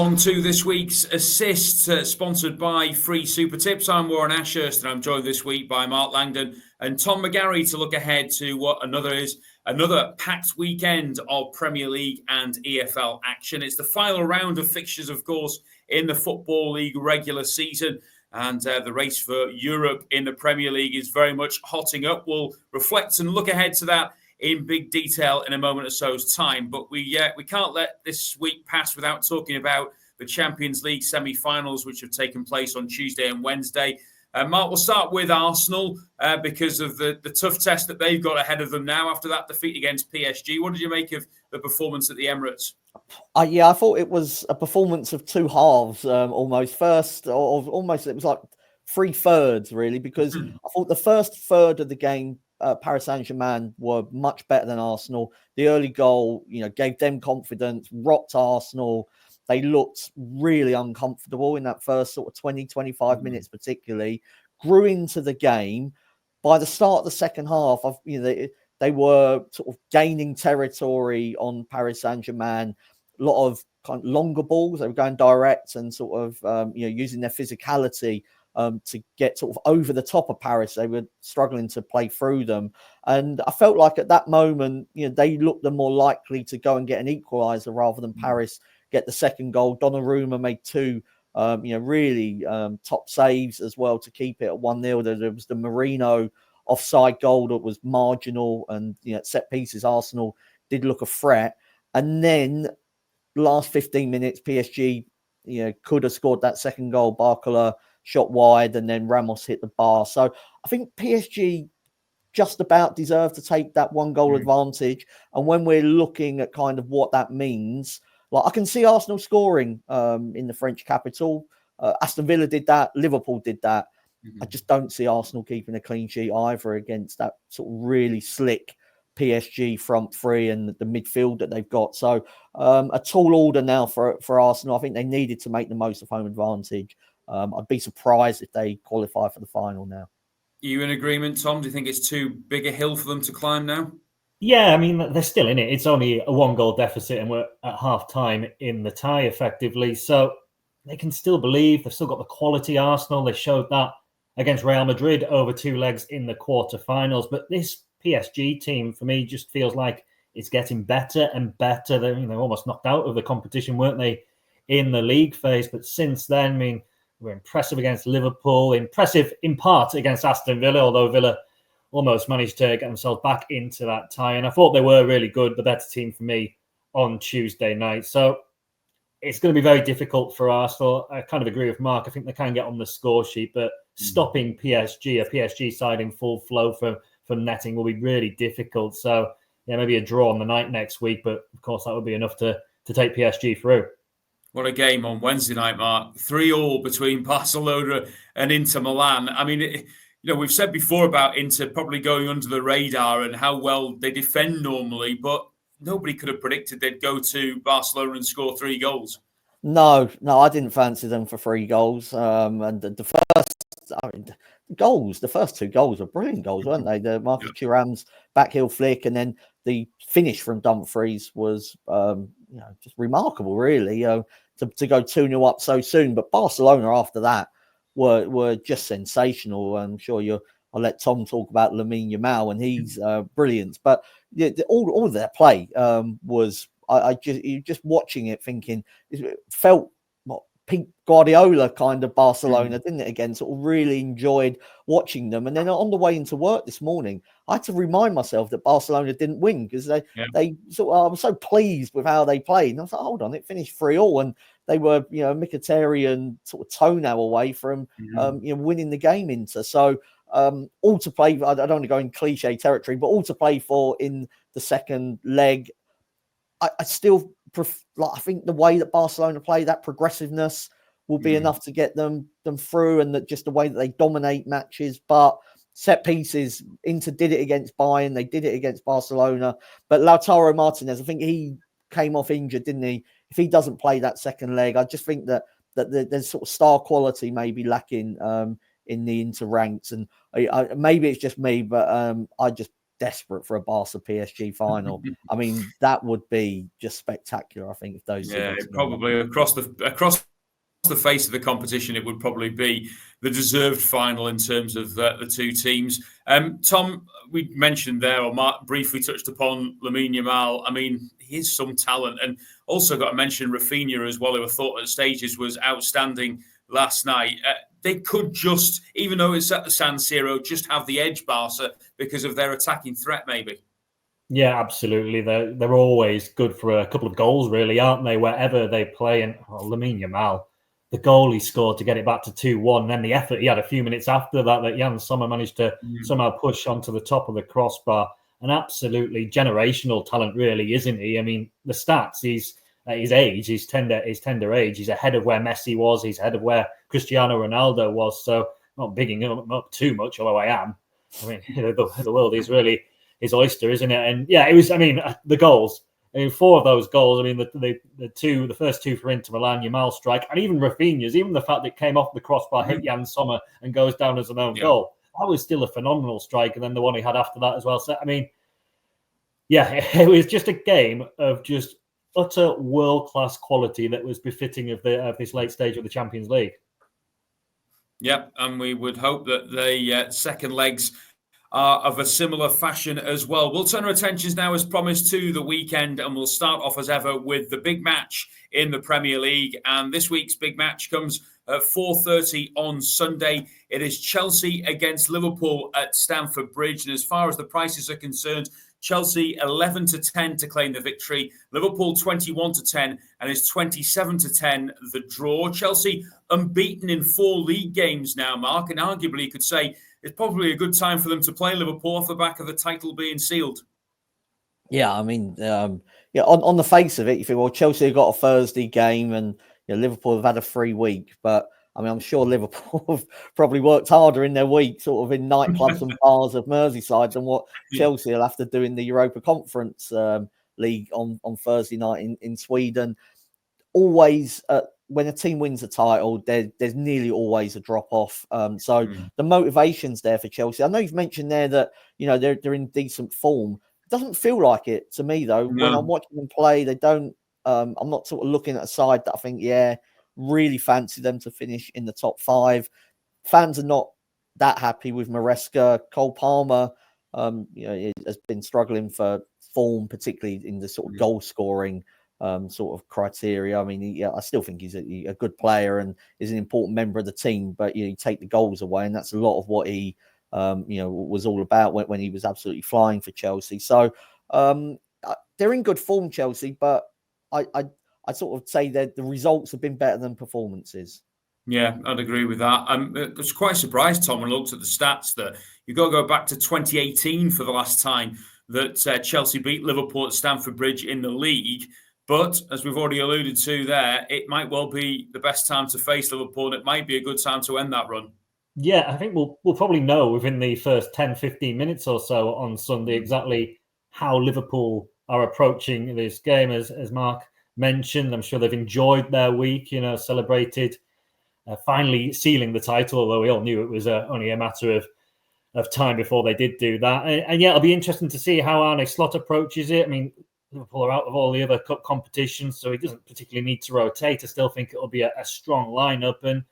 On to this week's assist, sponsored by Free Super Tips. I'm Warren Ashurst, and I'm joined this week by Mark Langdon and Tom McGarry to look ahead to what another packed weekend of Premier League and EFL action. It's the final round of fixtures, of course, in the Football League regular season. And the race for Europe in the Premier League is very much hotting up. We'll reflect and look ahead to that in big detail in a moment or so's time. But we can't let this week pass without talking about the Champions League semi-finals, which have taken place on Tuesday and Wednesday. Mark, we'll start with Arsenal because of the tough test that they've got ahead of them now after that defeat against PSG. What did you make of the performance at the Emirates? I thought it was a performance of two halves, almost. It was like 3/3, really, because I thought the first third of the game, Paris Saint-Germain were much better than Arsenal. The early goal, gave them confidence, rocked Arsenal. They looked really uncomfortable in that first sort of 20, 25 minutes, particularly. Grew into the game. By the start of the second half, they were sort of gaining territory on Paris Saint-Germain. A lot of kind of longer balls. They were going direct and sort of, using their physicality to get sort of over the top of Paris. They were struggling to play through them. And I felt like at that moment, they looked the more likely to go and get an equaliser rather than Paris get the second goal. Donnarumma made two, really top saves as well to keep it at 1-0. There was the Marino offside goal that was marginal, and set pieces, Arsenal did look a threat. And then last 15 minutes, PSG, could have scored that second goal. Barcola shot wide, and then Ramos hit the bar. So I think PSG just about deserved to take that one goal advantage. And when we're looking at kind of what that means, like I can see Arsenal scoring in the French capital. Aston Villa did that. Liverpool did that. I just don't see Arsenal keeping a clean sheet either against that sort of really slick PSG front three and the midfield that they've got. So a tall order now for Arsenal. I think they needed to make the most of home advantage. I'd be surprised if they qualify for the final now. You in agreement, Tom? Do you think it's too big a hill for them to climb now? Yeah, I mean, they're still in it. It's only a 1-goal deficit and we're at half-time in the tie, effectively. So they can still believe. They've still got the quality Arsenal. They showed that against Real Madrid over 2 legs in the quarterfinals. But this PSG team, for me, just feels like it's getting better and better. They're almost knocked out of the competition, weren't they, in the league phase? But since then, I mean, we're impressive against Liverpool, impressive in part against Aston Villa, although Villa almost managed to get themselves back into that tie. And I thought they were really good, but that's a team for me on Tuesday night. So it's going to be very difficult for Arsenal. I kind of agree with Mark. I think they can get on the score sheet, but stopping PSG, a PSG side in full flow from netting will be really difficult. So yeah, maybe a draw on the night next week, but of course that would be enough to take PSG through. What a game on Wednesday night, Mark. 3-3 between Barcelona and Inter Milan. I mean, we've said before about Inter probably going under the radar and how well they defend normally, but nobody could have predicted they'd go to Barcelona and score 3 goals. No, I didn't fancy them for 3 goals. And the first 2 goals were brilliant goals, weren't they? The Marcus Thuram's backheel flick, and then the finish from Dumfries was, just remarkable, really, to go 2-0 up so soon. But Barcelona after that were just sensational. I'm sure I'll let Tom talk about Lamine Yamal, and he's brilliant. But all of their play was, you just watching it, thinking it felt Pete Guardiola kind of Barcelona, didn't it? Again, sort of really enjoyed watching them. And then on the way into work this morning, I had to remind myself that Barcelona didn't win because they I was so pleased with how they played. And I was like, hold on, it finished 3-3, and they were, Mkhitaryan sort of toenail away from, winning the game into. So all to play. I don't want to go in cliche territory, but all to play for in the second leg. I still I think the way that Barcelona play, that progressiveness will be enough to get them through, and that just the way that they dominate matches. But set pieces, Inter did it against Bayern, they did it against Barcelona. But Lautaro Martinez, I think he came off injured, didn't he? If he doesn't play that second leg, I just think that there's sort of star quality maybe lacking in the Inter ranks. And maybe it's just me, but I just desperate for a Barca PSG final. I mean, that would be just spectacular. I think if those two got together. Probably across the face of the competition, it would probably be the deserved final in terms of the two teams. Tom, we mentioned there, or Mark briefly touched upon Lamine Yamal. I mean, he is some talent, and also got to mention Rafinha as well, who I thought at stages was outstanding last night. They could just, even though it's at the San Siro, just have the edge, Barca, because of their attacking threat, maybe. Yeah, absolutely. They're always good for a couple of goals, really, aren't they? Wherever they play, and Lamine Yamal, the goal he scored to get it back to 2-1, and then the effort he had a few minutes after that Jan Sommer managed to somehow push onto the top of the crossbar. An absolutely generational talent, really, isn't he? I mean, the stats, he's at his age, his tender age, he's ahead of where Messi was, he's ahead of where Cristiano Ronaldo was. So not bigging him up too much, although I am. I mean, the world is really his oyster, isn't it? And yeah, it was, I mean, the goals. I mean, 4 of those goals, I mean, the first 2 for Inter Milan, Yamal strike, and even Rafinha's, even the fact that it came off the crossbar, hit Jan Sommer and goes down as an own goal, that was still a phenomenal strike. And then the one he had after that as well. So, I mean, yeah, it was just a game of just utter world-class quality that was befitting of this late stage of the Champions League. Yep, and we would hope that the second legs are of a similar fashion as well. We'll turn our attentions now, as promised, to the weekend, and we'll start off as ever with the big match in the Premier League. And this week's big match comes at 4:30 on Sunday. It is Chelsea against Liverpool at Stamford Bridge. And as far as the prices are concerned, Chelsea 11-10 to claim the victory, Liverpool 21-10, and it's 27-10 the draw. Chelsea unbeaten in 4 league games now, Mark, and arguably you could say it's probably a good time for them to play Liverpool off the back of the title being sealed. Yeah, I mean, on the face of it, you think, well, Chelsea have got a Thursday game, and Liverpool have had a free week, but I mean, I'm sure Liverpool have probably worked harder in their week, sort of in nightclubs and bars of Merseyside, than what Chelsea will have to do in the Europa Conference League on Thursday night in Sweden. Always, when a team wins a title, there's nearly always a drop off. So the motivation's there for Chelsea. I know you've mentioned there that they're in decent form. It doesn't feel like it to me though. No. When I'm watching them play, they don't. I'm not sort of looking at a side that I think, really fancy them to finish in the top 5. Fans are not that happy with Maresca. Cole Palmer, has been struggling for form, particularly in the sort of goal scoring sort of criteria. I mean, I still think he's a good player and is an important member of the team, but you take the goals away, and that's a lot of what he was all about when he was absolutely flying for Chelsea. So they're in good form, Chelsea, but I sort of say that the results have been better than performances. Yeah, I'd agree with that. I was quite surprised, Tom, when I looked at the stats that you've got to go back to 2018 for the last time that Chelsea beat Liverpool at Stamford Bridge in the league. But as we've already alluded to there, it might well be the best time to face Liverpool, and it might be a good time to end that run. Yeah, I think we'll probably know within the first 10, 15 minutes or so on Sunday exactly how Liverpool are approaching this game. As Mark mentioned, I'm sure they've enjoyed their week, celebrated finally sealing the title, although we all knew it was only a matter of time before they did do that. And yeah, it'll be interesting to see how Arne Slot approaches it. I mean, Liverpool are out of all the other cup competitions, so he doesn't particularly need to rotate. I still think it'll be a strong lineup. And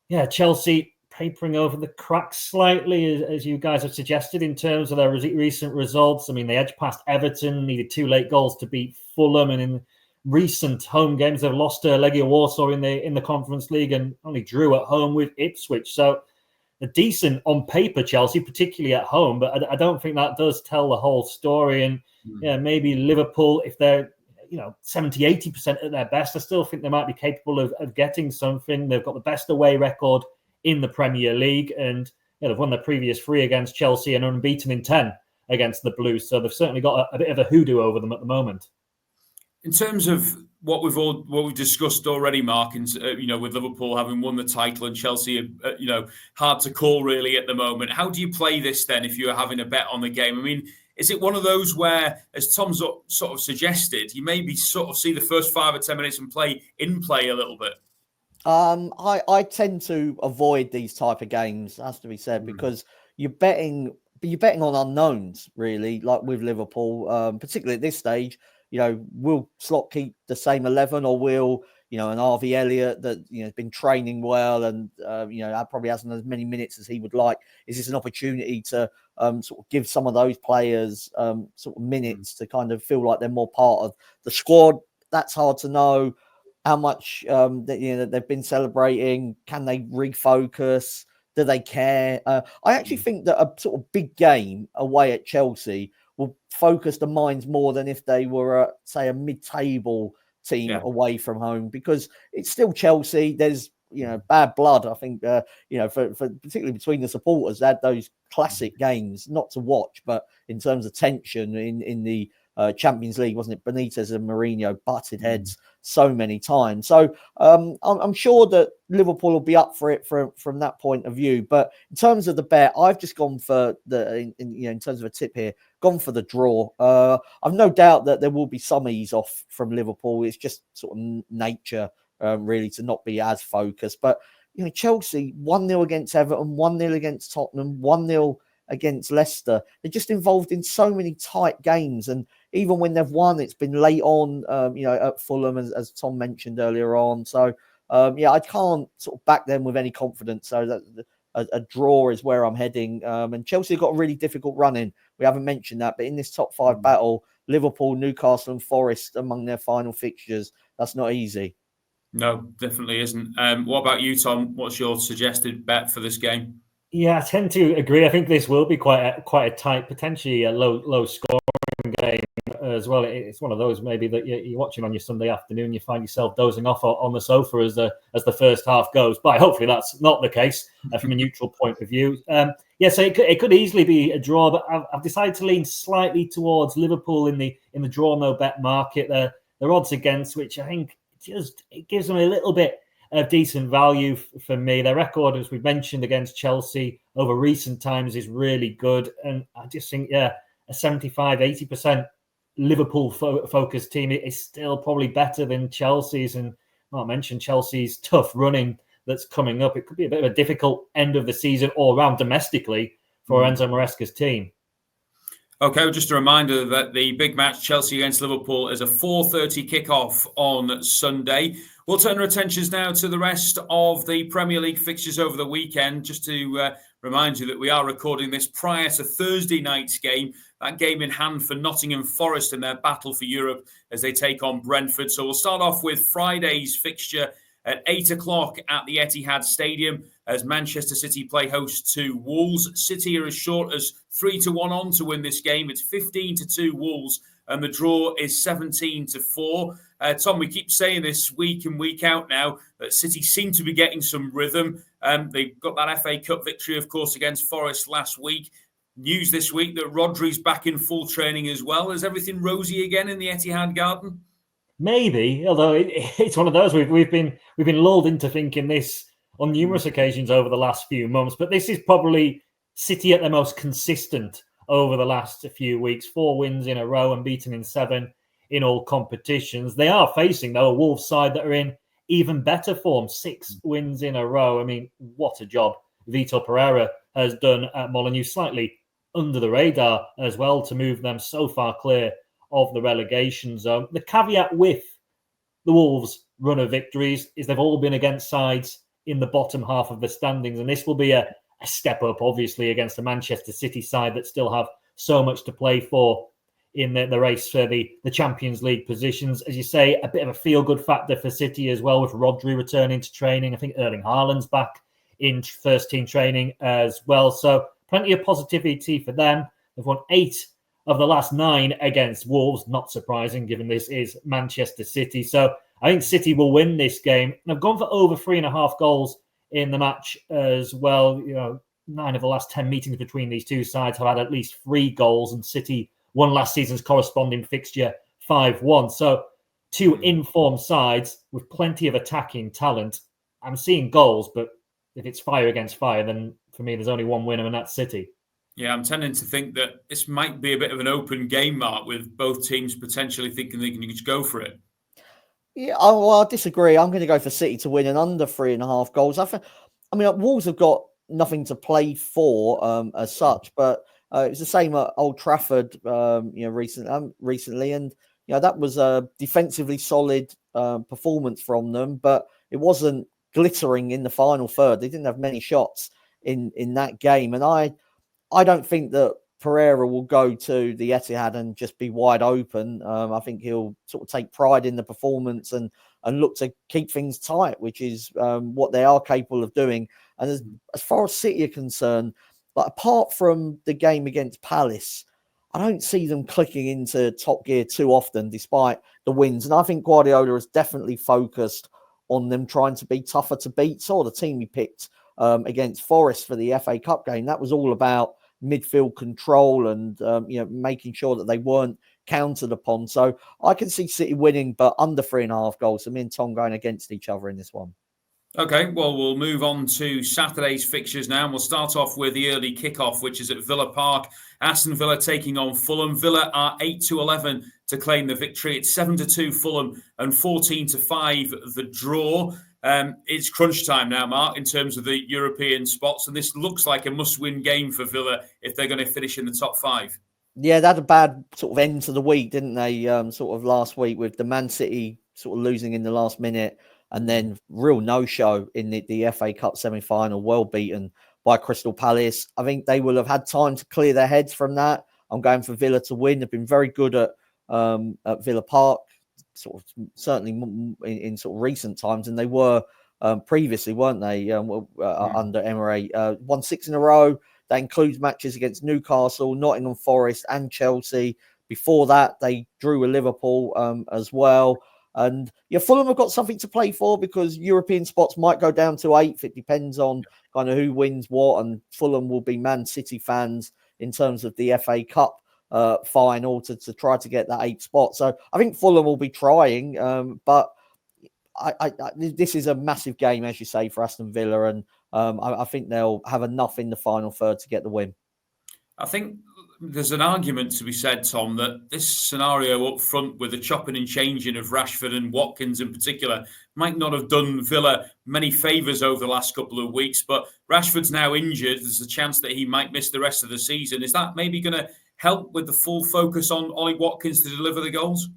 yeah, Chelsea papering over the cracks slightly, as you guys have suggested, in terms of their recent results. I mean, they edged past Everton, needed 2 late goals to beat Fulham, and in recent home games, they've lost to Legia Warsaw in the Conference League and only drew at home with Ipswich. So a decent on paper Chelsea, particularly at home, but I don't think that does tell the whole story. And yeah, maybe Liverpool, if they're 70, 80% at their best, I still think they might be capable of getting something. They've got the best away record in the Premier League, and they've won their previous 3 against Chelsea and unbeaten in 10 against the Blues. So they've certainly got a bit of a hoodoo over them at the moment. In terms of what we've discussed already, Mark, and with Liverpool having won the title and Chelsea, hard to call really at the moment. How do you play this then if you're having a bet on the game? I mean, is it one of those where, as Tom's sort of suggested, you maybe sort of see the first 5 or 10 minutes and play a little bit? I tend to avoid these type of games, has to be said, because you're betting you're betting on unknowns, really, like with Liverpool, particularly at this stage. Will Slot keep the same 11, or will, an RV Elliott that, has been training well and, probably hasn't as many minutes as he would like. Is this an opportunity to sort of give some of those players sort of minutes to kind of feel like they're more part of the squad? That's hard to know. How much they've been celebrating? Can they refocus? Do they care? I actually think that a sort of big game away at Chelsea will focus the minds more than if they were, say, a mid-table team away from home, because it's still Chelsea. There's bad blood. I think for particularly between the supporters, they had those classic games, not to watch, but in terms of tension in the Champions League, wasn't it? Benitez and Mourinho butted heads so many times. So I'm sure that Liverpool will be up for it from that point of view. But in terms of the bet, I've just gone for in terms of a tip here, gone for the draw. I've no doubt that there will be some ease off from Liverpool. It's just sort of nature, really, to not be as focused. But Chelsea 1-0 against Everton, 1-0 against Tottenham, 1-0 against Leicester. They're just involved in so many tight games, and even when they've won, it's been late on, at Fulham, as Tom mentioned earlier on. So, I can't sort of back them with any confidence. So that a draw is where I'm heading. And Chelsea have got a really difficult run in. We haven't mentioned that, but in this top 5 battle, Liverpool, Newcastle and Forest among their final fixtures, that's not easy. No, definitely isn't. What about you, Tom? What's your suggested bet for this game? Yeah, I tend to agree. I think this will be quite a tight, potentially a low scoring game as well. It's one of those maybe that you're watching on your Sunday afternoon, you find yourself dozing off on the sofa as the first half goes by. Hopefully that's not the case from a neutral point of view. So it could easily be a draw, but I've decided to lean slightly towards Liverpool in the draw no bet market. Their odds against, which I think it gives them a little bit of decent value for me. Their record, as we've mentioned, against Chelsea over recent times is really good. And I just think, a 75-80% Liverpool focused team is still probably better than Chelsea's. And not mention Chelsea's tough running that's coming up. It could be a bit of a difficult end of the season all round domestically for Enzo Maresca's team. Okay, well, just a reminder that the big match, Chelsea against Liverpool, is a 4:30 kickoff on Sunday. We'll turn our attentions now to the rest of the Premier League fixtures over the weekend. Just to remind you that we are recording this prior to Thursday night's game, that game in hand for Nottingham Forest in their battle for Europe as they take on Brentford. So we'll start off with Friday's fixture at 8 o'clock at the Etihad Stadium as Manchester City play host to Wolves. City are as short as 3-1 on to win this game. It's 15-2 Wolves, and the draw is 17-4. Tom, we keep saying this week in, week out now that City seem to be getting some rhythm. They got that FA Cup victory, of course, against Forest last week. News this week that Rodri's back in full training as well. Is everything rosy again in the Etihad Garden? Maybe, although it's one of those we've been lulled into thinking this on numerous occasions over the last few months. But this is probably City at their most consistent over the last few weeks. 4 wins in a row, unbeaten in 7 in all competitions. They are facing, though, a Wolves side that are in even better form. 6 wins in a row. I mean, what a job Vitor Pereira has done at Molineux, slightly under the radar as well, to move them so far clear of the relegation zone. The caveat with the Wolves' run of victories is they've all been against sides in the bottom half of the standings, and this will be a step up, obviously, against the Manchester City side that still have so much to play for in the race for the Champions League positions. As you say, a bit of a feel-good factor for City as well, with Rodri returning to training. I think Erling Haaland's back in first-team training as well. So plenty of positivity for them. They've won 8 of the last 9 against Wolves. Not surprising, given this is Manchester City. So I think City will win this game. And I've gone for over 3.5 goals in the match as well. 9 of the last 10 meetings between these two sides have had at least 3 goals, and City won last season's corresponding fixture 5-1. So 2 informed sides with plenty of attacking talent. I'm seeing goals, but if it's fire against fire, then for me, there's only one winner, and that's City. Yeah, I'm tending to think that this might be a bit of an open game, Mark, with both teams potentially thinking they can just go for it. Yeah, I disagree. I'm going to go for City to win and under 3.5 goals. Wolves have got nothing to play for as such, but It was the same at Old Trafford, recently, and that was a defensively solid performance from them, but it wasn't glittering in the final third. They didn't have many shots in that game, and I don't think that Pereira will go to the Etihad and just be wide open. I think he'll sort of take pride in the performance and look to keep things tight, which is what they are capable of doing. And as far as City are concerned, but apart from the game against Palace, I don't see them clicking into top gear too often, despite the wins. And I think Guardiola has definitely focused on them trying to be tougher to beat. So the team he picked against Forest for the FA Cup game, that was all about midfield control and making sure that they weren't countered upon. So I can see City winning, but under 3.5 goals. So me and Tom going against each other in this one. Okay, well, we'll move on to Saturday's fixtures now, and we'll start off with the early kickoff, which is at Villa Park. Aston Villa taking on Fulham. Villa are 8-11 to claim the victory. It's 7-2 Fulham and 14-5 the draw. It's crunch time now, Mark, in terms of the European spots, and this looks like a must-win game for Villa if they're going to finish in the top 5. Yeah, they had a bad sort of end to the week, didn't they? Sort of last week with the Man City sort of losing in the last minute, and then real no-show in the FA Cup semi-final, well beaten by Crystal Palace. I think they will have had time to clear their heads from that. I'm going for Villa to win. They've been very good at Villa Park, sort of certainly in sort of recent times, and they were previously, weren't they? Under Emirates, won 6 in a row. That includes matches against Newcastle, Nottingham Forest, and Chelsea. Before that, they drew with Liverpool as well. And Fulham have got something to play for because European spots might go down to 8th. It depends on kind of who wins what, and Fulham will be Man City fans in terms of the FA Cup final to try to get that 8th spot. So I think Fulham will be trying, but this is a massive game, as you say, for Aston Villa, and I think they'll have enough in the final third to get the win. I think there's an argument to be said, Tom, that this scenario up front with the chopping and changing of Rashford and Watkins in particular might not have done Villa many favours over the last couple of weeks, but Rashford's now injured. There's a chance that he might miss the rest of the season. Is that maybe going to help with the full focus on Ollie Watkins to deliver the goals?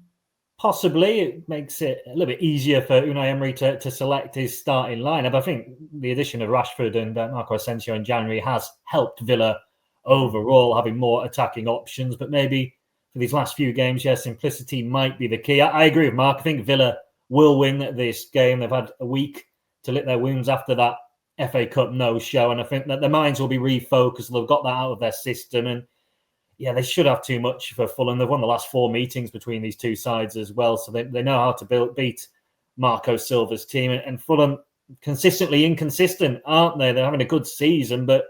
Possibly. It makes it a little bit easier for Unai Emery to select his starting lineup. I think the addition of Rashford and Marco Asensio in January has helped Villa overall, having more attacking options. But maybe for these last few games, simplicity might be the key. I agree with Mark. I think Villa will win this game. They've had a week to lick their wounds after that FA Cup no-show, and I think that their minds will be refocused. They've got that out of their system, and they should have too much for Fulham. They've won the last 4 meetings between these two sides as well, so they know how to beat Marco Silva's team. And Fulham consistently inconsistent, aren't they? They're having a good season, but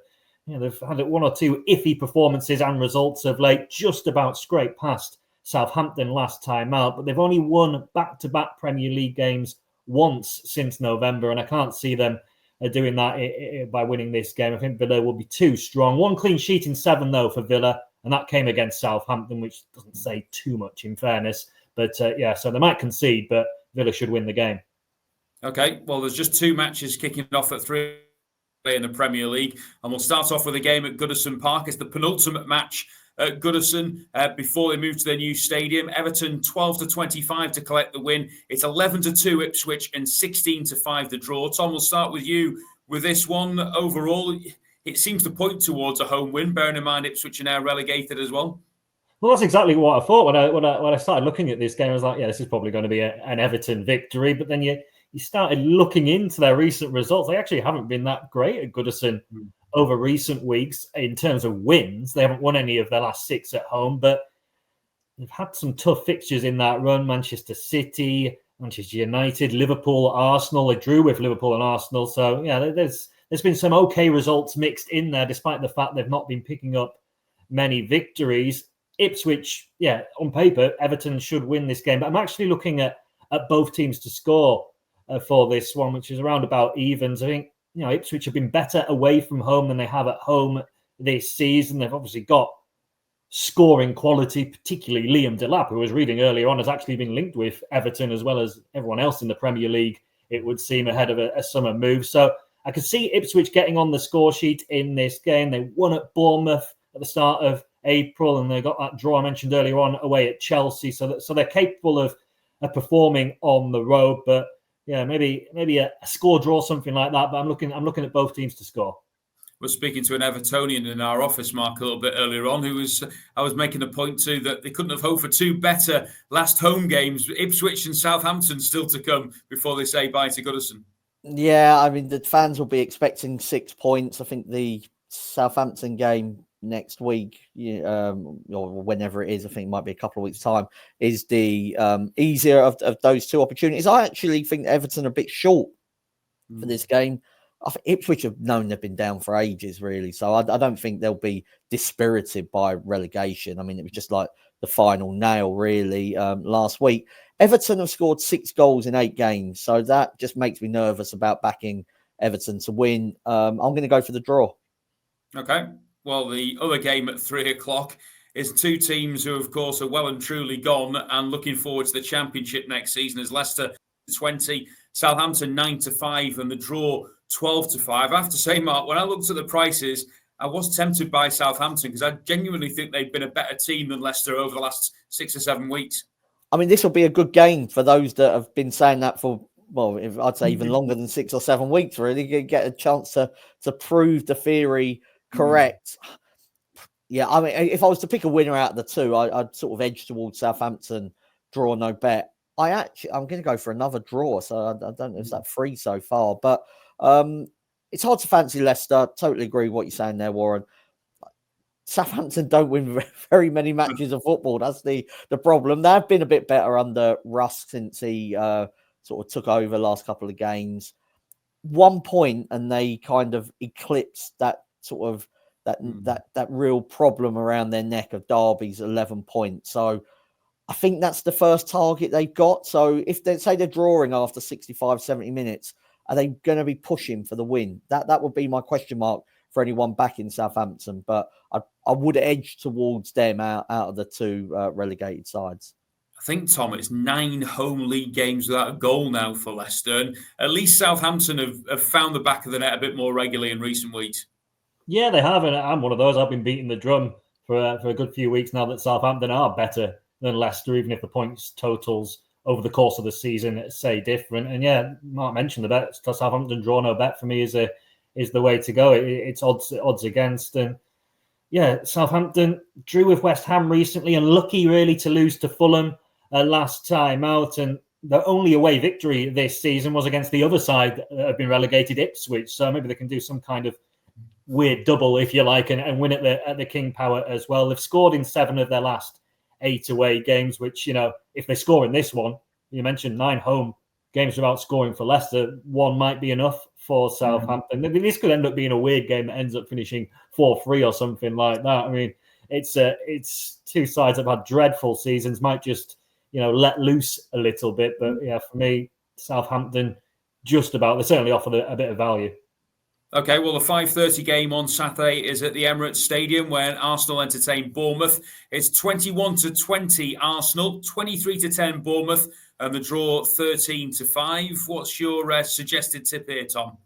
they've had 1 or 2 iffy performances and results of late, just about scraped past Southampton last time out. But they've only won back-to-back Premier League games once since November, and I can't see them doing that by winning this game. I think Villa will be too strong. 1 clean sheet in 7, though, for Villa, and that came against Southampton, which doesn't say too much in fairness. But so they might concede, but Villa should win the game. Okay, well, there's just 2 matches kicking off at 3 in the Premier League, and we'll start off with a game at Goodison Park. It's the penultimate match at Goodison before they move to their new stadium. Everton 12-25 to collect the win. It's 11-2 Ipswich and 16-5 the draw. Tom, we'll start with you with this one. Overall, it seems to point towards a home win, bearing in mind Ipswich are now relegated as well. Well, that's exactly what I thought when I started looking at this game. I was like, this is probably going to be an Everton victory. But then you started looking into their recent results. They actually haven't been that great at Goodison over recent weeks in terms of wins. They haven't won any of their last 6 at home, but they've had some tough fixtures in that run. Manchester City, Manchester United, Liverpool, Arsenal. They drew with Liverpool and Arsenal. So, there's been some okay results mixed in there, despite the fact they've not been picking up many victories. Ipswich, on paper, Everton should win this game. But I'm actually looking at both teams to score for this one, which is around about evens. I think, Ipswich have been better away from home than they have at home this season. They've obviously got scoring quality, particularly Liam Delap, who I was reading earlier on, has actually been linked with Everton as well as everyone else in the Premier League, it would seem, ahead of a summer move. So I could see Ipswich getting on the score sheet in this game. They won at Bournemouth at the start of April, and they got that draw I mentioned earlier on away at Chelsea. So they're capable of performing on the road. But yeah, maybe a score draw, something like that. But I'm looking at both teams to score. We're speaking to an Evertonian in our office, Mark, a little bit earlier on, I was making a point to that they couldn't have hoped for two better last home games. Ipswich and Southampton still to come before they say bye to Goodison. Yeah, I mean, the fans will be expecting 6 points. I think the Southampton game next week, or whenever it is, I think it might be a couple of weeks' time, is the easier of those two opportunities. I actually think Everton are a bit short for this game. I think Ipswich have known they've been down for ages, really. So I don't think they'll be dispirited by relegation. I mean, it was just like the final nail, really, last week. Everton have scored 6 goals in 8 games. So that just makes me nervous about backing Everton to win. I'm going to go for the draw. Okay. Well, the other game at 3:00 is two teams who, of course, are well and truly gone and looking forward to the Championship next season as Leicester 20, Southampton 9-5, and the draw 12-5. I have to say, Mark, when I looked at the prices, I was tempted by Southampton because I genuinely think they've been a better team than Leicester over the last 6 or 7 weeks. I mean, this will be a good game for those that have been saying that for, well, I'd say even longer than 6 or 7 weeks, really. You get a chance to prove the theory correct. Yeah, I mean, if I was to pick a winner out of the two, I'd sort of edge towards Southampton, draw, no bet. I'm going to go for another draw, so I don't know if that's 3 so far, but it's hard to fancy Leicester. Totally agree with what you're saying there, Warren. Southampton don't win very many matches of football. That's the problem. They've been a bit better under Russ since he sort of took over the last couple of games. 1 point, and they kind of eclipsed that sort of that real problem around their neck of Derby's 11 points. So I think that's the first target they've got. So if they say they're drawing after 65, 70 minutes, are they going to be pushing for the win? That would be my question mark for anyone back in Southampton. But I would edge towards them out of the two relegated sides. I think, Tom, it's 9 home league games without a goal now for Leicester. And at least Southampton have found the back of the net a bit more regularly in recent weeks. Yeah, they have. And I'm one of those. I've been beating the drum for a good few weeks now that Southampton are better than Leicester, even if the points totals over the course of the season say different. And yeah, Mark mentioned the bet. Southampton draw, no bet for me is the way to go. It's odds against. And yeah, Southampton drew with West Ham recently, and lucky really to lose to Fulham last time out. And the only away victory this season was against the other side that have been relegated, Ipswich. So maybe they can do some kind of weird double, if you like, and win at the King Power as well. They've scored in 7 of their last 8 away games, which, if they score in this one, you mentioned 9 home games without scoring for Leicester, 1 might be enough for Southampton. This could end up being a weird game that ends up finishing 4-3 or something like that. I mean, it's two sides that have had dreadful seasons, might just, let loose a little bit. But yeah, for me, Southampton, just about, they certainly offer a bit of value. Okay, well, the 5:30 game on Saturday is at the Emirates Stadium when Arsenal entertain Bournemouth. It's 21-20 Arsenal, 23-10 Bournemouth, and the draw 13-5. What's your suggested tip here, Tom?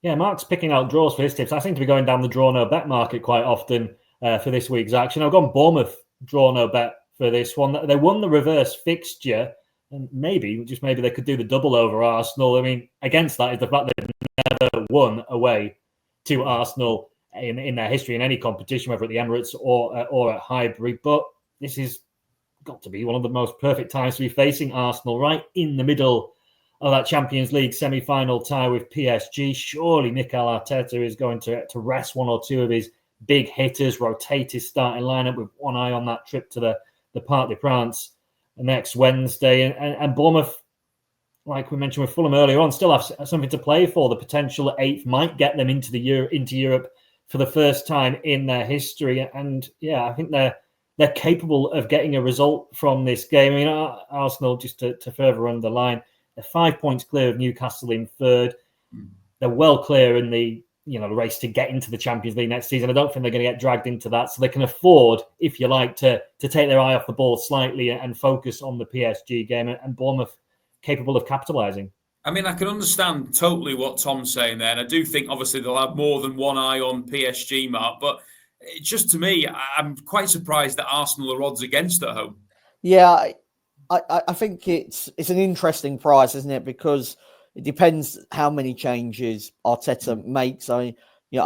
Yeah, Mark's picking out draws for his tips. I seem to be going down the draw no bet market quite often for this week's action. I've gone Bournemouth draw no bet for this one. They won the reverse fixture, and maybe they could do the double over Arsenal. I mean, against that is the fact they've never won away to Arsenal in their history in any competition, whether at the Emirates or at Highbury. But this has got to be one of the most perfect times to be facing Arsenal, right in the middle of that Champions League semi-final tie with PSG. Surely Mikel Arteta is going to rest 1 or 2 of his big hitters, rotate his starting lineup with one eye on that trip to the Parc des Princes next Wednesday. And Bournemouth, like we mentioned with Fulham earlier on, still have something to play for. The potential 8th might get them into Europe for the first time in their history. And yeah, I think they're capable of getting a result from this game. I mean, Arsenal, just to further underline, they're 5 points clear of Newcastle in 3rd. They're well clear in the race to get into the Champions League next season. I don't think they're going to get dragged into that. So they can afford, if you like, to take their eye off the ball slightly and focus on the PSG game. And Bournemouth capable of capitalising. I mean, I can understand totally what Tom's saying there. And I do think, obviously, they'll have more than one eye on PSG, Mark. But just to me, I'm quite surprised that Arsenal are odds against at home. Yeah, I think it's an interesting price, isn't it? Because it depends how many changes Arteta makes. I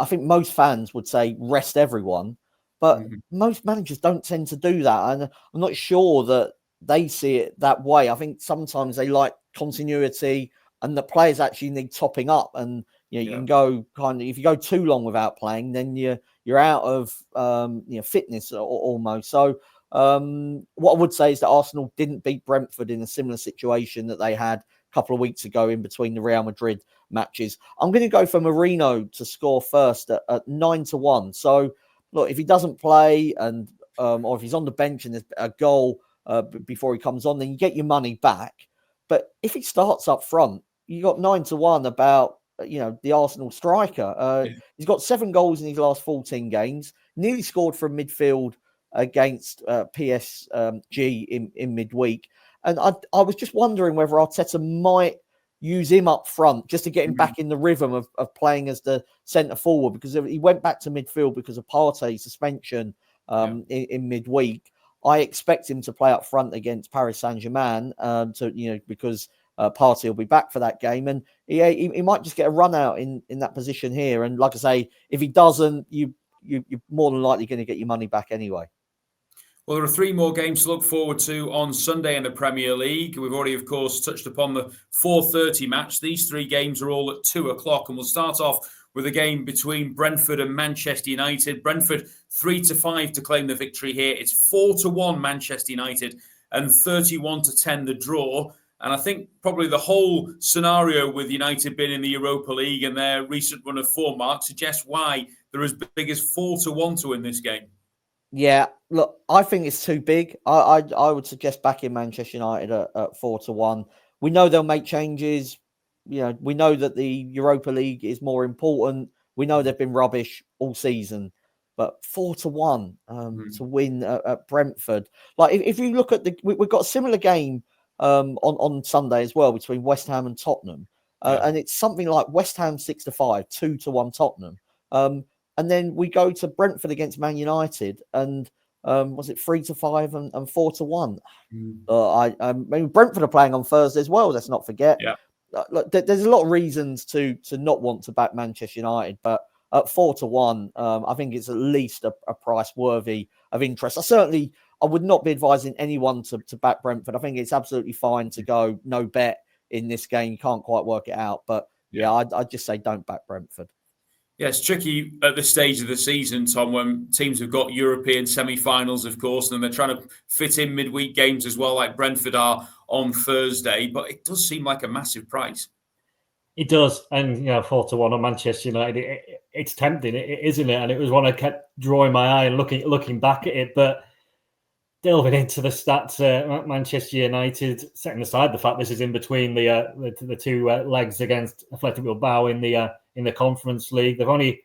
think most fans would say rest everyone, but most managers don't tend to do that, and I'm not sure that they see it that way. I think sometimes they like continuity, and the players actually need topping up. And you can go if you go too long without playing, then you're out of fitness almost. So. What I would say is that Arsenal didn't beat Brentford in a similar situation that they had a couple of weeks ago in between the Real Madrid matches. I'm going to go for Mourinho to score first at 9-1. So, look, if he doesn't play and or if he's on the bench and there's a goal before he comes on, then you get your money back. But if he starts up front, you got 9-1 about the Arsenal striker. He's got 7 goals in his last 14 games. Nearly scored from midfield against PSG in midweek. And I was just wondering whether Arteta might use him up front just to get him back in the rhythm of playing as the centre forward, because he went back to midfield because of Partey's suspension in midweek. I expect him to play up front against Paris Saint-Germain because Partey will be back for that game, and he might just get a run out in that position here. And like I say, if he doesn't, you're more than likely going to get your money back anyway. Well, there are 3 more games to look forward to on Sunday in the Premier League. We've already, of course, touched upon the 4:30 match. These 3 games are all at 2 o'clock, and we'll start off with a game between Brentford and Manchester United. Brentford 3-5 to claim the victory here. It's 4-1 Manchester United and 31-10 the draw. And I think probably the whole scenario with United being in the Europa League and their recent run of form, Mark, suggests why they're as big as 4-1 to win this game. Yeah, look, I think it's too big. I would suggest backing Manchester United at 4-1. We know they'll make changes. We know that the Europa League is more important. We know they've been rubbish all season, but 4-1 to win at Brentford. Like if you look at we've got a similar game on Sunday as well between West Ham and Tottenham, and it's something like West Ham 6-5, 2-1 Tottenham. And then we go to Brentford against Man United, and was it 3-5 and 4-1? I mean, Brentford are playing on Thursday as well. Let's not forget. Yeah. Look, there's a lot of reasons to not want to back Manchester United, but at 4-1, I think it's at least a price worthy of interest. I would not be advising anyone to back Brentford. I think it's absolutely fine to go no bet in this game. You can't quite work it out, but I'd just say don't back Brentford. Yeah, it's tricky at this stage of the season, Tom, when teams have got European semi-finals, of course, and they're trying to fit in midweek games as well, like Brentford are on Thursday. But it does seem like a massive price. It does. And, 4-1 on Manchester United, it's tempting, isn't it? And it was one I kept drawing my eye and looking back at it. But delving into the stats, Manchester United, setting aside the fact this is in between the 2 legs against Athletic Bilbao in the Conference League. They've only,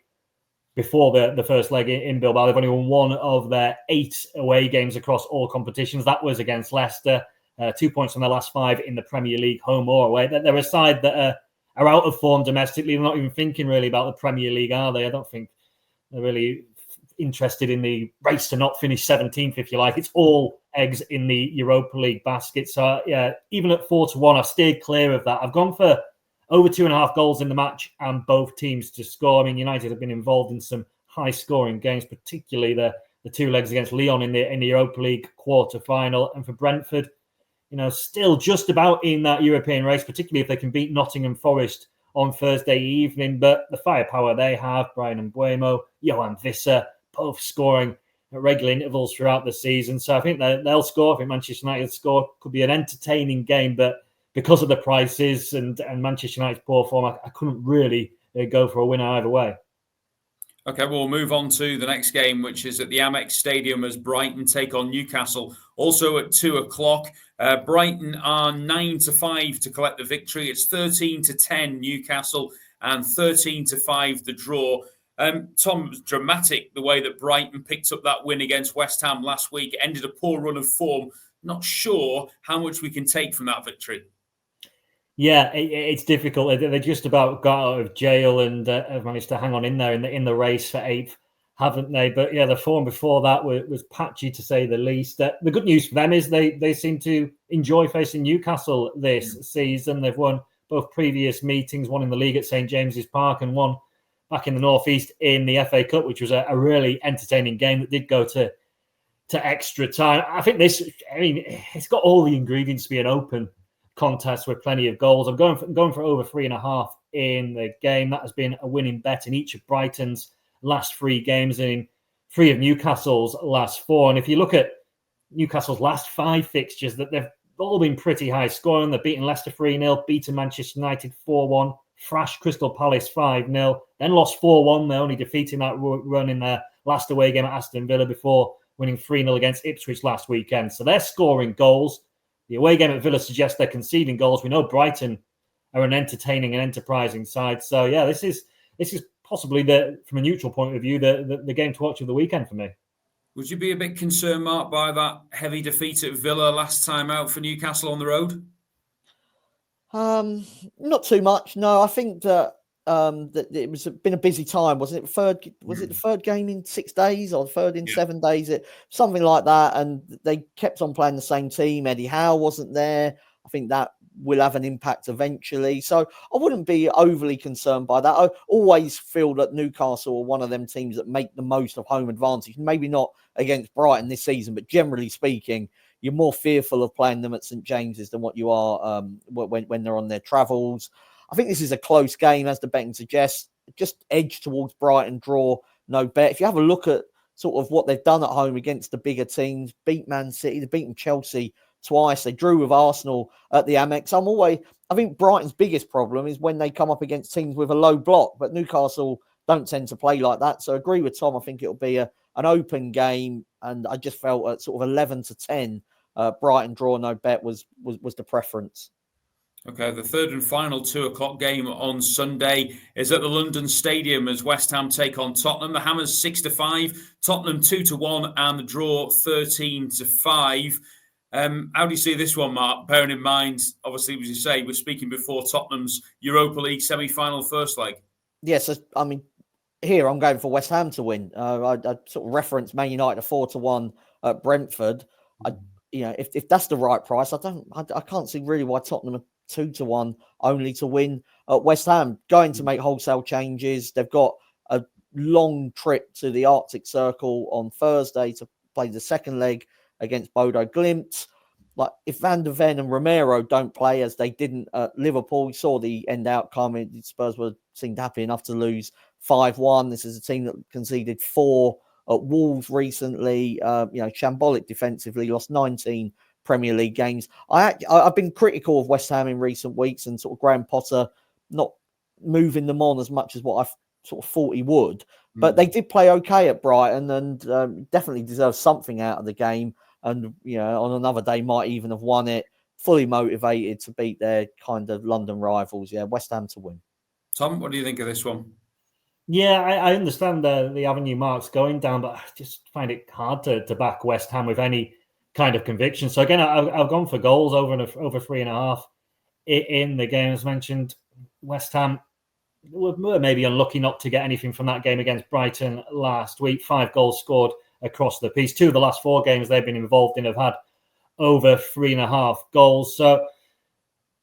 before the first leg in Bilbao, they've only won 1 of their 8 away games across all competitions. That was against Leicester. 2 points from their last 5 in the Premier League, home or away. They're a side that are out of form domestically. They're not even thinking really about the Premier League, are they? I don't think they're really interested in the race to not finish 17th, if you like. It's all eggs in the Europa League basket. So, even at 4-1, I've stayed clear of that. I've gone for over 2.5 goals in the match and both teams to score. I mean, United have been involved in some high-scoring games, particularly the 2 legs against Lyon in the Europa League quarter-final. And for Brentford, still just about in that European race, particularly if they can beat Nottingham Forest on Thursday evening. But the firepower they have, Brian Mbeumo, Johan Visser, both scoring at regular intervals throughout the season. So I think they'll score. I think Manchester United score. Could be an entertaining game, but because of the prices and Manchester United's poor form, I couldn't really go for a winner either way. Okay, we'll move on to the next game, which is at the Amex Stadium as Brighton take on Newcastle, also at 2 o'clock. Brighton are 9-5 to collect the victory. It's 13-10 Newcastle and 13-5 the draw. Tom, it was dramatic the way that Brighton picked up that win against West Ham last week. It ended a poor run of form. Not sure how much we can take from that victory. Yeah, it's difficult. They just about got out of jail and have managed to hang on in there in the race for 8th. haven't they? But yeah, the form before that was patchy to say the least. The good news for them is they seem to enjoy facing Newcastle this season. They've won both previous meetings, one in the league at St James's Park and one back in the Northeast in the FA Cup, which was a really entertaining game that did go to extra time. I think it's got all the ingredients to be an open contest with plenty of goals. I'm going for over 3.5 in the game. That has been a winning bet in each of Brighton's last 3 games and in 3 of Newcastle's last 4. And if you look at Newcastle's last 5 fixtures, that they've all been pretty high scoring. They've beaten Leicester 3-0, beaten Manchester United 4-1, thrashed Crystal Palace 5-0, then lost 4-1. They're only defeating that run in their last away game at Aston Villa before winning 3-0 against Ipswich last weekend. So they're scoring goals. The away game at Villa suggests they're conceding goals. We know Brighton are an entertaining and enterprising side. So yeah, this is possibly from a neutral point of view, the game to watch of the weekend for me. Would you be a bit concerned, Mark, by that heavy defeat at Villa last time out for Newcastle on the road? Not too much. No, I think that it was been a busy time, wasn't it? Was it the third game in 6 days or third in 7 days? Something like that. And they kept on playing the same team. Eddie Howe wasn't there. I think that will have an impact eventually. So I wouldn't be overly concerned by that. I always feel that Newcastle are one of them teams that make the most of home advantage. Maybe not against Brighton this season, but generally speaking, you're more fearful of playing them at St James's than what you are when they're on their travels. I think this is a close game, as the betting suggests. Just edge towards Brighton, draw, no bet. If you have a look at sort of what they've done at home against the bigger teams, beat Man City, they've beaten Chelsea twice. They drew with Arsenal at the Amex. I think Brighton's biggest problem is when they come up against teams with a low block, but Newcastle don't tend to play like that. So I agree with Tom. I think it'll be an open game, and I just felt at sort of 11-10, Brighton draw, no bet was the preference. Okay, the third and final 2:00 game on Sunday is at the London Stadium as West Ham take on Tottenham. The Hammers 6-5, Tottenham 2-1, and the draw 13-5. How do you see this one, Mark? Bearing in mind, obviously, as you say, we're speaking before Tottenham's Europa League semi-final first leg. Yes, I mean, here I'm going for West Ham to win. I sort of referenced Man United 4-1 at Brentford. If that's the right price, I can't see really why Tottenham are 2-1 only to win. West Ham going to make wholesale changes. They've got a long trip to the Arctic Circle on Thursday to play the second leg against Bodo Glimt. Like, if Van der Ven and Romero don't play as they didn't at Liverpool, we saw the end outcome. Spurs seemed happy enough to lose 5-1. This is a team that conceded 4 at Wolves recently. Shambolic defensively, lost 19 Premier League games. I've been critical of West Ham in recent weeks and sort of Graham Potter not moving them on as much as what I sort of thought he would. But they did play okay at Brighton and definitely deserve something out of the game. And, on another day might even have won it. Fully motivated to beat their kind of London rivals. Yeah, West Ham to win. Tom, what do you think of this one? Yeah, I understand the avenue Mark's going down, but I just find it hard to back West Ham with any kind of conviction. So again, I've gone for goals over 3.5 in the game. As mentioned, West Ham were maybe unlucky not to get anything from that game against Brighton last week. 5 goals scored across the piece. 2 of the last 4 games they've been involved in have had over 3.5 goals. So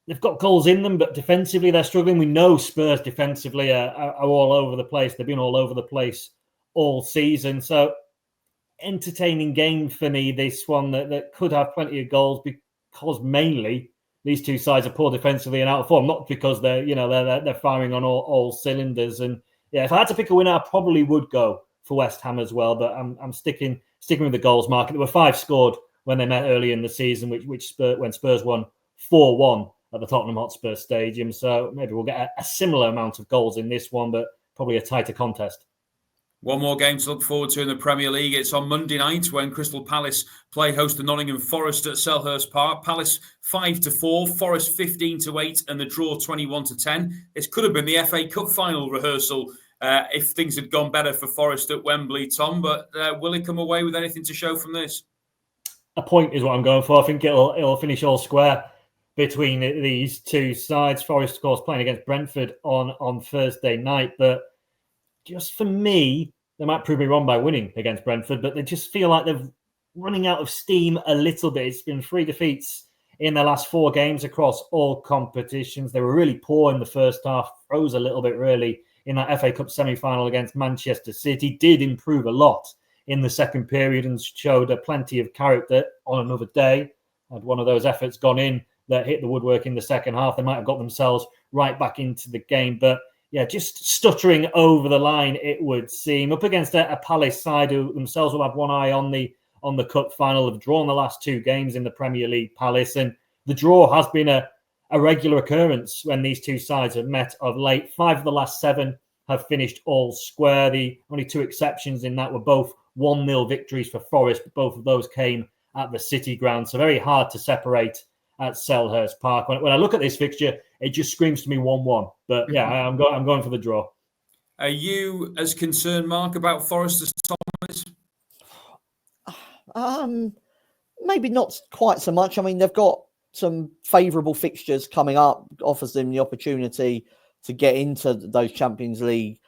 they've got goals in them, but defensively they're struggling. We know Spurs defensively are all over the place. They've been all over the place all season. So entertaining game for me, this one that could have plenty of goals, because mainly these two sides are poor defensively and out of form, not because they're firing on all cylinders. And yeah, if I had to pick a winner, I probably would go for West Ham as well. But I'm sticking with the goals market. There were 5 scored when they met early in the season, when Spurs won 4-1 at the Tottenham Hotspur Stadium. So maybe we'll get a similar amount of goals in this one, but probably a tighter contest. One more game to look forward to in the Premier League. It's on Monday night when Crystal Palace play host to Nottingham Forest at Selhurst Park. Palace 5-4, Forest 15-8, and the draw 21-10. This could have been the FA Cup final rehearsal if things had gone better for Forest at Wembley, Tom. But will he come away with anything to show from this? A point is what I'm going for. I think it'll finish all square between these two sides. Forest, of course, playing against Brentford on Thursday night. But just for me, they might prove me wrong by winning against Brentford, but they just feel like they're running out of steam a little bit. It's been 3 defeats in their last 4 games across all competitions. They were really poor in the first half, froze a little bit really in that FA Cup semi-final against Manchester City. Did improve a lot in the second period and showed plenty of character on another day. Had one of those efforts gone in that hit the woodwork in the second half, they might have got themselves right back into the game. But yeah, just stuttering over the line, it would seem. Up against a Palace side who themselves will have one eye on the cup final, have drawn the last 2 games in the Premier League, Palace. And the draw has been a regular occurrence when these two sides have met of late. 5 of the last 7 have finished all square. The only 2 exceptions in that were both 1-0 victories for Forest, but both of those came at the City ground. So very hard to separate at Selhurst Park. When I look at this fixture, it just screams to me 1-1. But yeah, I'm going for the draw. Are you as concerned, Mark, about Forest as Tom is? Maybe not quite so much. I mean, they've got some favourable fixtures coming up, offers them the opportunity to get into those Champions League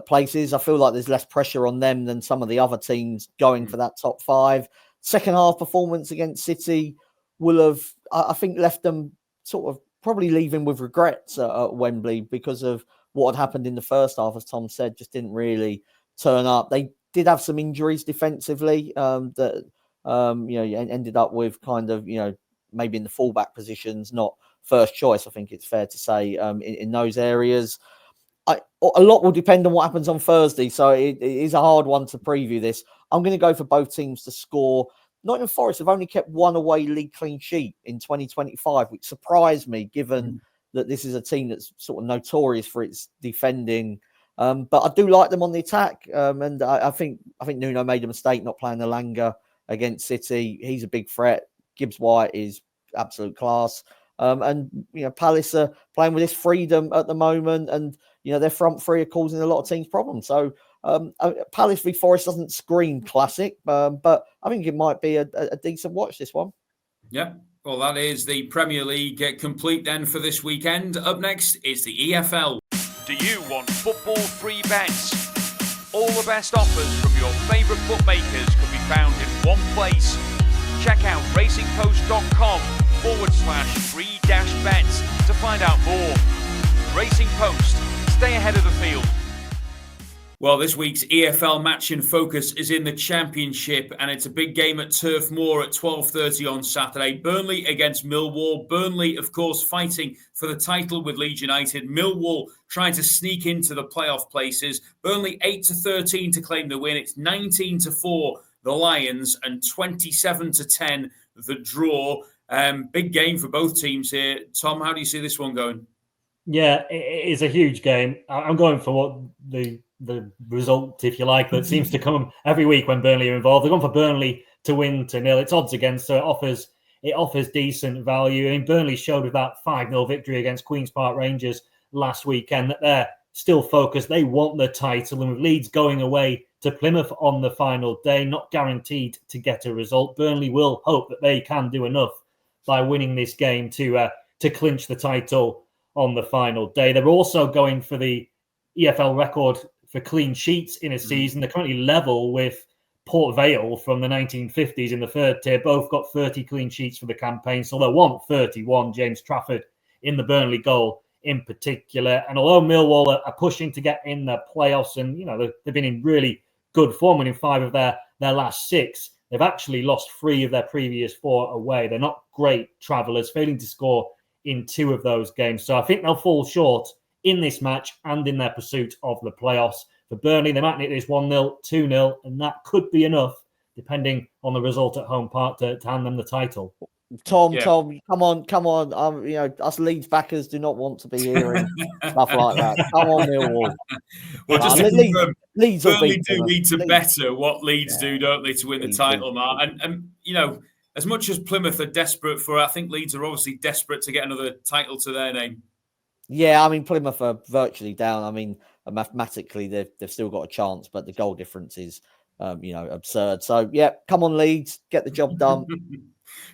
places. I feel like there's less pressure on them than some of the other teams going for that top 5. Second half performance against City will have, I think, left them sort of probably leaving with regrets at Wembley because of what had happened in the first half, as Tom said, just didn't really turn up. They did have some injuries defensively that ended up with kind of, maybe in the fullback positions, not first choice, I think it's fair to say, in those areas. A lot will depend on what happens on Thursday, so it is a hard one to preview this. I'm going to go for both teams to score. Nottingham Forest have only kept 1 away league clean sheet in 2025, which surprised me, given that this is a team that's sort of notorious for its defending. But I do like them on the attack, and I think Nuno made a mistake not playing Elanga against City. He's a big threat. Gibbs White is absolute class. And Palace are playing with this freedom at the moment, and their front three are causing a lot of teams problems. So Palace v Forest doesn't scream classic, but I think it might be a decent watch, this one. Yeah, well, that is the Premier League complete then for this weekend. Up next is the EFL. Do you want football free bets? All the best offers from your favourite bookmakers can be found in one place. Check out racingpost.com/free-bets to find out more. Racing Post, stay ahead of the field. Well, this week's EFL match in focus is in the Championship, and it's a big game at Turf Moor at 12:30 on Saturday. Burnley against Millwall. Burnley, of course, fighting for the title with Leeds United. Millwall trying to sneak into the playoff places. Burnley 8-13 to claim the win. It's 19-4 the Lions and 27-10 the draw. Big game for both teams here. Tom, how do you see this one going? Yeah, it is a huge game. I'm going for what the result, if you like, that seems to come every week when Burnley are involved. They're going for Burnley to win to nil. It's odds against, so it offers decent value. I mean, Burnley showed with that 5-0 victory against Queen's Park Rangers last weekend that they're still focused. They want the title, and with Leeds going away to Plymouth on the final day, not guaranteed to get a result. Burnley will hope that they can do enough by winning this game to clinch the title on the final day. They're also going for the EFL record for clean sheets in a season. They're currently level with Port Vale from the 1950s in the third tier. Both got 30 clean sheets for the campaign. So they'll want 31, James Trafford in the Burnley goal in particular. And although Millwall are pushing to get in the playoffs, and they've been in really good form, winning 5 of their last 6, they've actually lost 3 of their previous 4 away. They're not great travellers, failing to score in 2 of those games. So I think they'll fall short in this match and in their pursuit of the playoffs. For Burnley, they might need this 1-0, 2-0, and that could be enough, depending on the result at home park, to hand them the title. Tom, come on. Us Leeds backers do not want to be hearing stuff like that. Come on, Millwall. Well, just to confirm, Leeds Burnley do need to better what Leeds do, don't they, to win the title, Mark? And as much as Plymouth are desperate for, I think Leeds are obviously desperate to get another title to their name. Yeah, I mean, Plymouth are virtually down. I mean, mathematically, they've still got a chance, but the goal difference is, absurd. So, yeah, come on, Leeds, get the job done.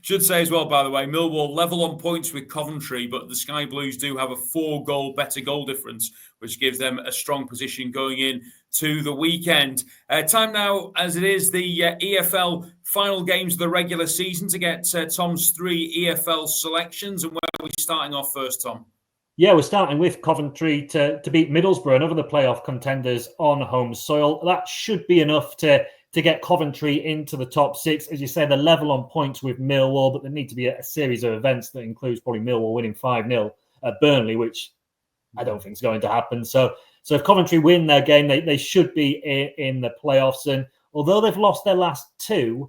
Should say as well, by the way, Millwall level on points with Coventry, but the Sky Blues do have a 4-goal better goal difference which gives them a strong position going in to the weekend. Time now, as it is, the EFL final games of the regular season to get Tom's 3 EFL selections. And where are we starting off first, Tom? Yeah, we're starting with Coventry to beat Middlesbrough, another of the playoff contenders on home soil. That should be enough to get Coventry into the top 6. As you say, they're level on points with Millwall, but there need to be a series of events that includes probably Millwall winning 5-0 at Burnley, which I don't think is going to happen. So if Coventry win their game, they should be in the playoffs. And although they've lost their last 2,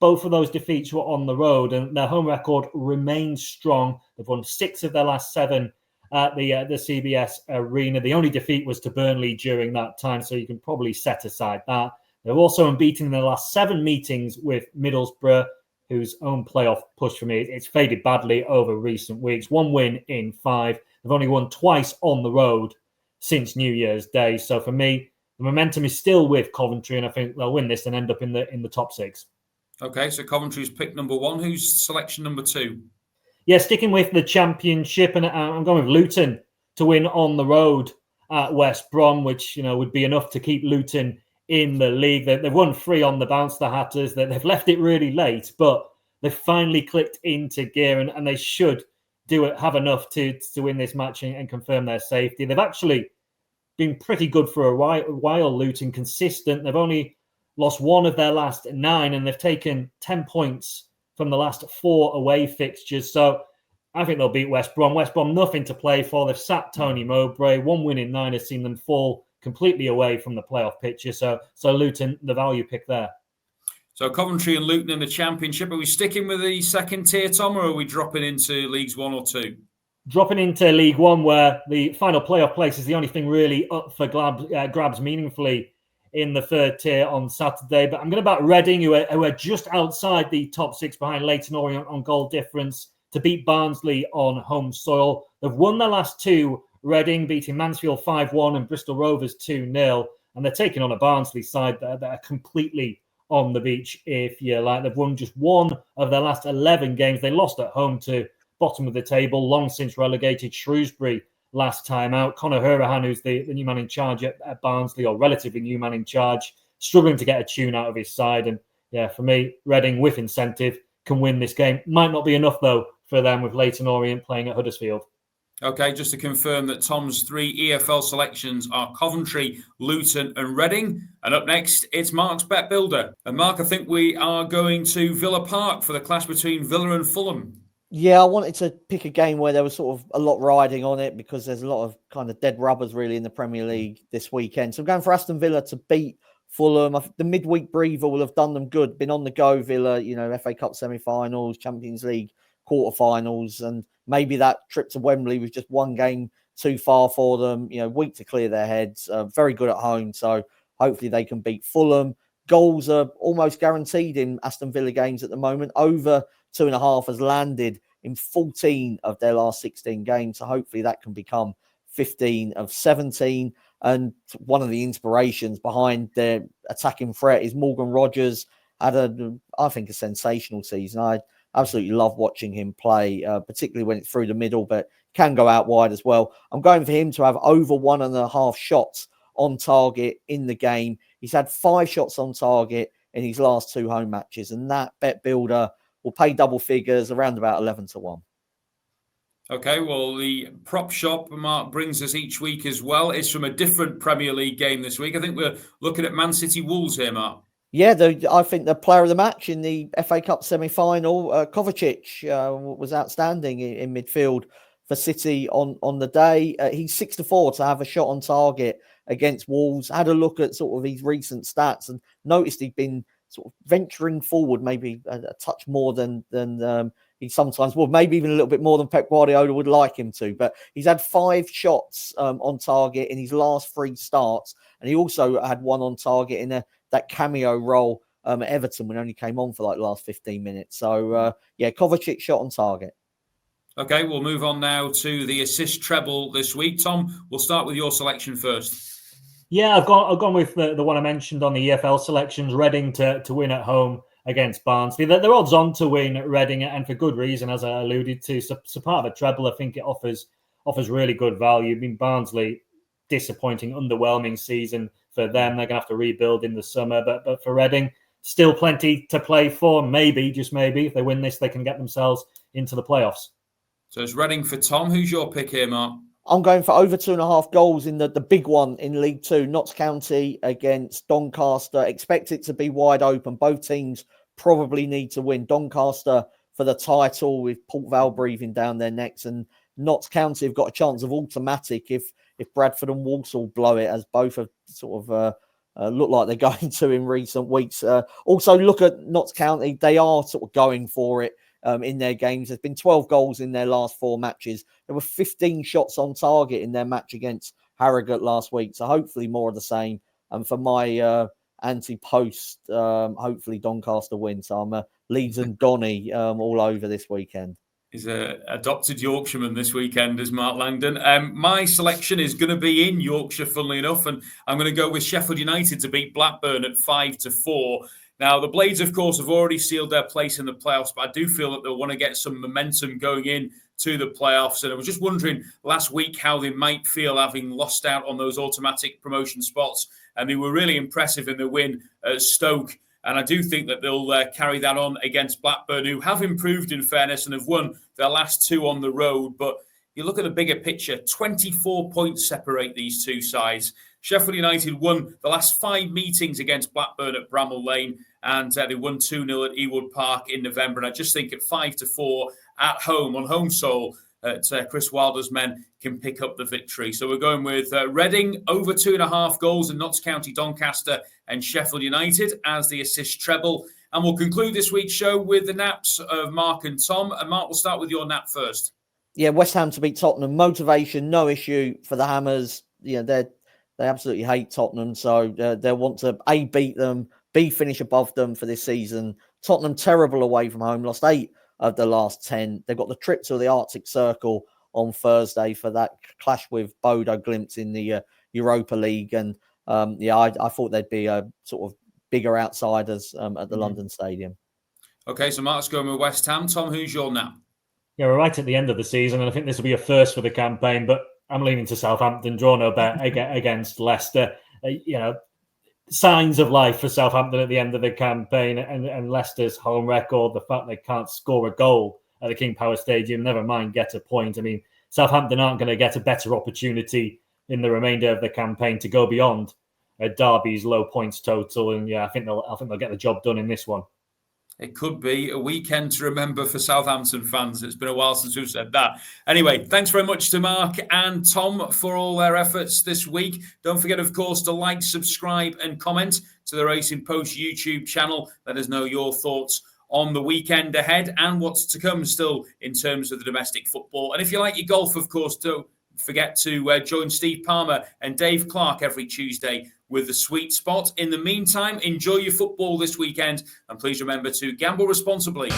both of those defeats were on the road, and their home record remains strong. They've won 6 of their last 7 at the CBS Arena. The only defeat was to Burnley during that time, so you can probably set aside that. They're also unbeaten in their last 7 meetings with Middlesbrough, whose own playoff push for me, it's faded badly over recent weeks. 1 win in 5. They've only won twice on the road since New Year's Day. So for me, the momentum is still with Coventry, and I think they'll win this and end up in the top 6. Okay, so Coventry's pick number 1. Who's selection number 2? Yeah, sticking with the Championship, and I'm going with Luton to win on the road at West Brom, which would be enough to keep Luton in the league. They've won 3 on the bounce, the Hatters. They've left it really late, but they've finally clicked into gear, and they should have enough to win this match and confirm their safety. They've actually been pretty good for a while, Luton, consistent. They've only lost 1 of their last 9, and they've taken 10 points from the last 4 away fixtures. So I think they'll beat West Brom. West Brom, nothing to play for. They've sacked Tony Mowbray. 1 win in 9 has seen them fall completely away from the playoff picture. So Luton, the value pick there. So Coventry and Luton in the Championship. Are we sticking with the second tier, Tom, or are we dropping into Leagues 1 or 2? Dropping into League 1, where the final playoff place is the only thing really up for grabs meaningfully in the 3rd tier on Saturday. But I'm going to back Reading, who are just outside the top 6 behind Leyton Orient on goal difference, to beat Barnsley on home soil. They've won their last 2, Reading beating Mansfield 5-1 and Bristol Rovers 2-0. And they're taking on a Barnsley side that are completely on the beach, if you like. They've won just 1 of their last 11 games. They lost at home to bottom of the table, long since relegated Shrewsbury last time out. Conor Hourihane, who's the new man in charge at Barnsley, or relatively new man in charge, struggling to get a tune out of his side. And yeah, for me, Reading with incentive can win this game. Might not be enough, though, for them with Leyton Orient playing at Huddersfield. Okay, just to confirm that Tom's 3 EFL selections are Coventry, Luton and Reading. And up next, it's Mark's Bet Builder. And Mark, I think we are going to Villa Park for the clash between Villa and Fulham. Yeah, I wanted to pick a game where there was sort of a lot riding on it, because there's a lot of kind of dead rubbers really in the Premier League this weekend. So I'm going for Aston Villa to beat Fulham. The midweek breather will have done them good. Been on the go, Villa, FA Cup semi-finals, Champions League quarterfinals, and maybe that trip to Wembley was just 1 game too far for them. Weak to clear their heads. Very good at home, so hopefully they can beat Fulham. Goals are almost guaranteed in Aston Villa games at the moment. Over 2.5 has landed in 14 of their last 16 games. So hopefully that can become 15 of 17. And one of the inspirations behind their attacking threat is Morgan Rogers. Had I think, a sensational season. I absolutely love watching him play, particularly when it's through the middle, but can go out wide as well. I'm going for him to have over 1.5 shots on target in the game. He's had 5 shots on target in his last 2 home matches, and that bet builder will pay double figures, around about 11-1. Okay, well, the prop shop Mark brings us each week as well is from a different Premier League game this week. I think we're looking at Man City Wolves here, Mark. Yeah, I think the player of the match in the FA Cup semi-final, Kovacic, was outstanding in midfield for City on the day. He's 6-4 to have a shot on target against Wolves. Had a look at sort of his recent stats and noticed he'd been sort of venturing forward maybe a touch more than he sometimes would, maybe even a little bit more than Pep Guardiola would like him to. But he's had 5 shots on target in his last 3 starts, and he also had 1 on target in that cameo role at Everton when he only came on for like the last 15 minutes. So, Kovacic shot on target. Okay, we'll move on now to the assist treble this week. Tom, we'll start with your selection first. Yeah, I've gone with the one I mentioned on the EFL selections, Reading to win at home against Barnsley. They're odds on to win at Reading, and for good reason, as I alluded to. So part of a treble, I think it offers really good value. I mean, Barnsley disappointing, underwhelming season for them. They're going to have to rebuild in the summer. But for Reading, still plenty to play for. Maybe, just maybe, if they win this, they can get themselves into the playoffs. So it's Reading for Tom. Who's your pick here, Mark? I'm going for over 2.5 goals in the big one in League Two. Notts County against Doncaster. Expect it to be wide open. Both teams probably need to win. Doncaster for the title with Port Vale breathing down their necks, and Notts County have got a chance of automatic if Bradford and Walsall blow it, as both have sort of look like they're going to in recent weeks. Also, look at Notts County. They are sort of going for it in their games. There's been 12 goals in their last 4 matches. There were 15 shots on target in their match against Harrogate last week. So hopefully more of the same. And for my anti-post, hopefully Doncaster wins. So I'm a Leeds and Donny all over this weekend. He's an adopted Yorkshireman this weekend, is Mark Langdon. My selection is going to be in Yorkshire, funnily enough, and I'm going to go with Sheffield United to beat Blackburn at 5-4. Now, the Blades, of course, have already sealed their place in the playoffs, but I do feel that they'll want to get some momentum going in to the playoffs. And I was just wondering last week how they might feel having lost out on those automatic promotion spots. And they were really impressive in the win at Stoke. And I do think that they'll carry that on against Blackburn, who have improved in fairness and have won their last 2 on the road. But you look at the bigger picture, 24 points separate these two sides. Sheffield United won the last 5 meetings against Blackburn at Bramall Lane, and they won 2-0 at Ewood Park in November. And I just think at 5-4 at home, on home soil, Chris Wilder's men can pick up the victory. So we're going with Reading over 2.5 goals, and Notts County, Doncaster and Sheffield United as the assist treble. And we'll conclude this week's show with the naps of Mark and Tom. And Mark, we'll start with your nap first. Yeah, West Ham to beat Tottenham. Motivation, no issue for the Hammers. Yeah, they absolutely hate Tottenham, so they want to A, beat them, B, finish above them for this season. Tottenham terrible away from home, lost 8 of the last 10. They've got the trip to the Arctic Circle on Thursday for that clash with Bodo Glimt in the Europa League. And I thought they'd be sort of bigger outsiders at the London Stadium. Okay, so Mark's going with West Ham. Tom, who's your nap? Yeah, we're right at the end of the season, and I think this will be a first for the campaign, but I'm leaning to Southampton, draw no bet against Leicester. Signs of life for Southampton at the end of the campaign, and Leicester's home record, the fact they can't score a goal at the King Power Stadium, never mind get a point. I mean, Southampton aren't going to get a better opportunity in the remainder of the campaign to go beyond Derby's low points total, and I think they'll get the job done in this one. It could be a weekend to remember for Southampton fans. It's been a while since we've said that. Anyway, thanks very much to Mark and Tom for all their efforts this week. Don't forget, of course, to like, subscribe and comment to the Racing Post YouTube channel. Let us know your thoughts on the weekend ahead and what's to come still in terms of the domestic football. And if you like your golf, of course, don't forget to join Steve Palmer and Dave Clark every Tuesday with the Sweet Spot. In the meantime, enjoy your football this weekend, and please remember to gamble responsibly.